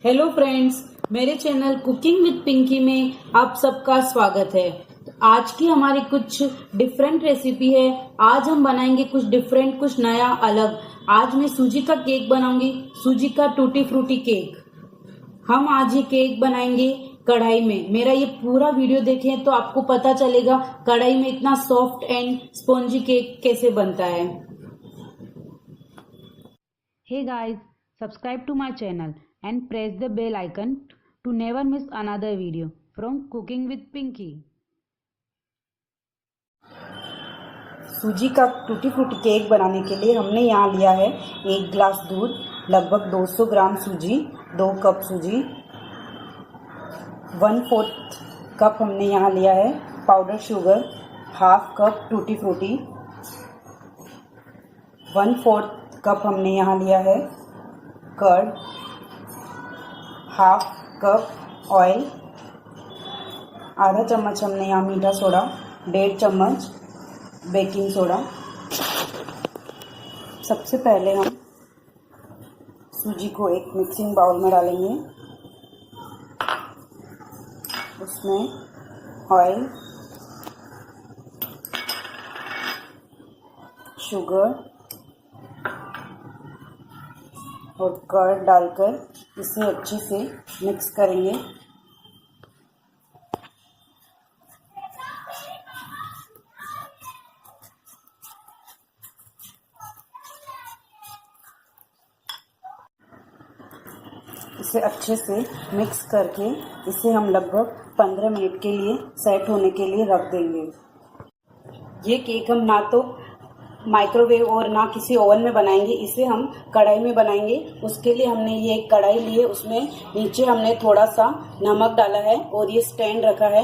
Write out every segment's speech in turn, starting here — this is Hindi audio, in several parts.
हेलो फ्रेंड्स, मेरे चैनल कुकिंग विद पिंकी में आप सबका स्वागत है। तो आज की हमारी कुछ डिफरेंट रेसिपी है। आज हम बनाएंगे कुछ डिफरेंट, कुछ नया, अलग। आज मैं सूजी का केक बनाऊंगी, सूजी का टूटी फ्रूटी केक। हम आज ये केक बनाएंगे कढ़ाई में। मेरा ये पूरा वीडियो देखें तो आपको पता चलेगा कढ़ाई में इतना सॉफ्ट एंड स्पॉन्जी केक कैसे बनता है। Hey guys, subscribe to my channel and press the bell icon to never miss another video from Cooking with Pinky। सूजी का टूटी फ्रूटी केक बनाने के लिए हमने यहाँ लिया है 1 गिलास दूध, लगभग 200 ग्राम सूजी, 2 कप सूजी, 1/4 कप हमने यहाँ लिया है powder sugar, half cup tutti frutti, 1/4 cup हमने यहाँ लिया है कर्ड, हाफ कप ऑयल, आधा चम्मच हमने यहाँ मीठा सोडा, 1.5 चम्मच बेकिंग सोडा। सबसे पहले हम सूजी को एक मिक्सिंग बाउल में डालेंगे। उसमें ऑयल, शुगर और कर्ड डालकर इसे अच्छे से मिक्स करेंगे। इसे अच्छे से मिक्स करके इसे हम लगभग 15 मिनट के लिए सेट होने के लिए रख देंगे। ये केक हम ना तो माइक्रोवेव और ना किसी ओवन में बनाएंगे, इसे हम कढ़ाई में बनाएंगे। उसके लिए हमने ये एक कढ़ाई ली है, उसमें नीचे हमने थोड़ा सा नमक डाला है और ये स्टैंड रखा है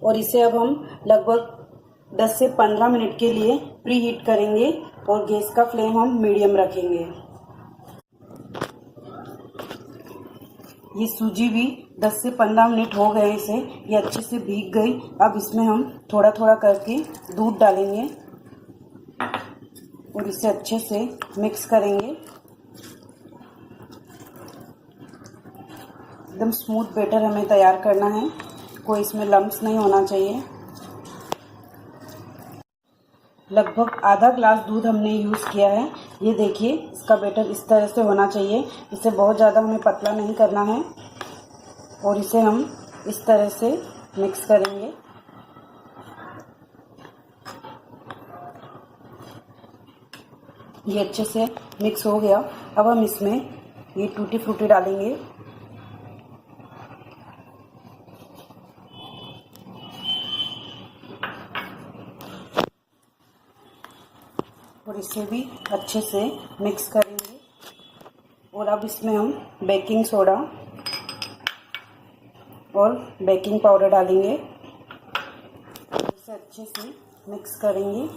और इसे अब हम लगभग 10 से 15 मिनट के लिए प्री हीट करेंगे और गैस का फ्लेम हम मीडियम रखेंगे। ये सूजी भी 10 से 15 मिनट हो गए इसे, ये अच्छे से भीग गई। अब इसमें हम थोड़ा थोड़ा करके दूध डालेंगे और इसे अच्छे से मिक्स करेंगे। एकदम स्मूथ बैटर हमें तैयार करना है, कोई इसमें लम्प्स नहीं होना चाहिए। लगभग आधा ग्लास दूध हमने यूज़ किया है। ये देखिए, इसका बैटर इस तरह से होना चाहिए। इसे बहुत ज़्यादा हमें पतला नहीं करना है और इसे हम इस तरह से मिक्स करेंगे। ये अच्छे से मिक्स हो गया। अब हम इसमें ये टूटी फ्रूटी डालेंगे और इसे भी अच्छे से मिक्स करेंगे। और अब इसमें हम बेकिंग सोडा और बेकिंग पाउडर डालेंगे, इसे अच्छे से मिक्स करेंगे।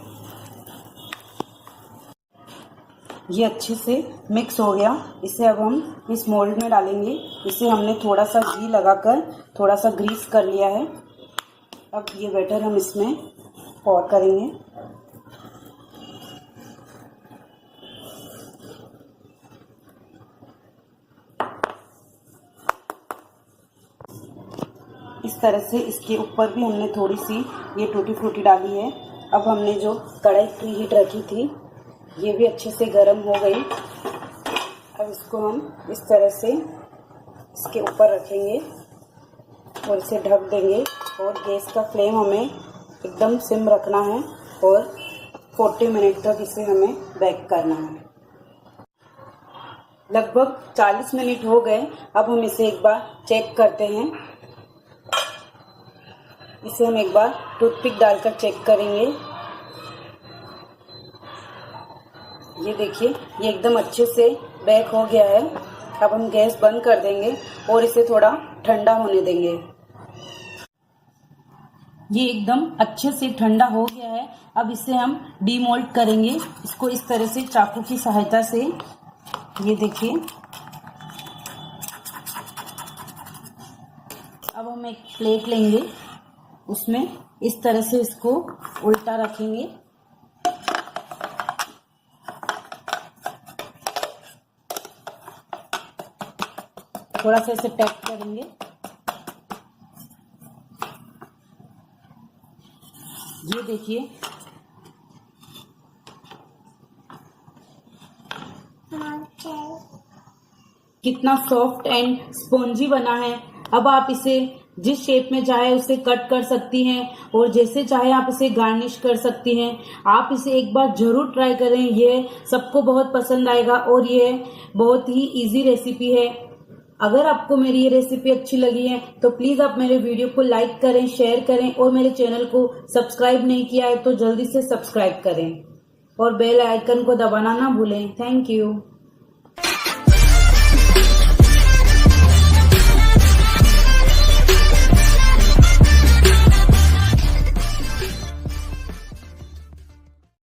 ये अच्छे से मिक्स हो गया। इसे अब हम इस मोल्ड में डालेंगे। इसे हमने थोड़ा सा घी लगाकर थोड़ा सा ग्रीस कर लिया है। अब ये बैटर हम इसमें पोर करेंगे। इस तरह से इसके ऊपर भी हमने थोड़ी सी ये टूटी फ्रूटी डाली है। अब हमने जो कढ़ाई प्री हीट रखी थी ये भी अच्छे से गर्म हो गई। अब इसको हम इस तरह से इसके ऊपर रखेंगे और इसे ढक देंगे और गैस का फ्लेम हमें एकदम सिम रखना है और 40 मिनट तक इसे हमें बेक करना है। लगभग 40 मिनट हो गए। अब हम इसे एक बार चेक करते हैं। इसे हम एक बार टूथपिक डालकर चेक करेंगे। ये देखिए, ये एकदम अच्छे से बेक हो गया है। अब हम गैस बंद कर देंगे और इसे थोड़ा ठंडा होने देंगे। ये एकदम अच्छे से ठंडा हो गया है। अब इसे हम डीमोल्ड करेंगे, इसको इस तरह से चाकू की सहायता से। ये देखिए, अब हम एक प्लेट लेंगे, उसमें इस तरह से इसको उल्टा रखेंगे थोड़ा सा इसे टैप करेंगे। ये देखिए कितना सॉफ्ट एंड स्पॉन्जी बना है। अब आप इसे जिस शेप में चाहे उसे कट कर सकती हैं और जैसे चाहे आप इसे गार्निश कर सकती हैं। आप इसे एक बार जरूर ट्राई करें, ये सबको बहुत पसंद आएगा और ये बहुत ही इजी रेसिपी है। अगर आपको मेरी ये रेसिपी अच्छी लगी है तो प्लीज आप मेरे वीडियो को लाइक करें, शेयर करें और मेरे चैनल को सब्सक्राइब नहीं किया है तो जल्दी से सब्सक्राइब करें और बेल आइकन को दबाना ना भूलें। Thank you.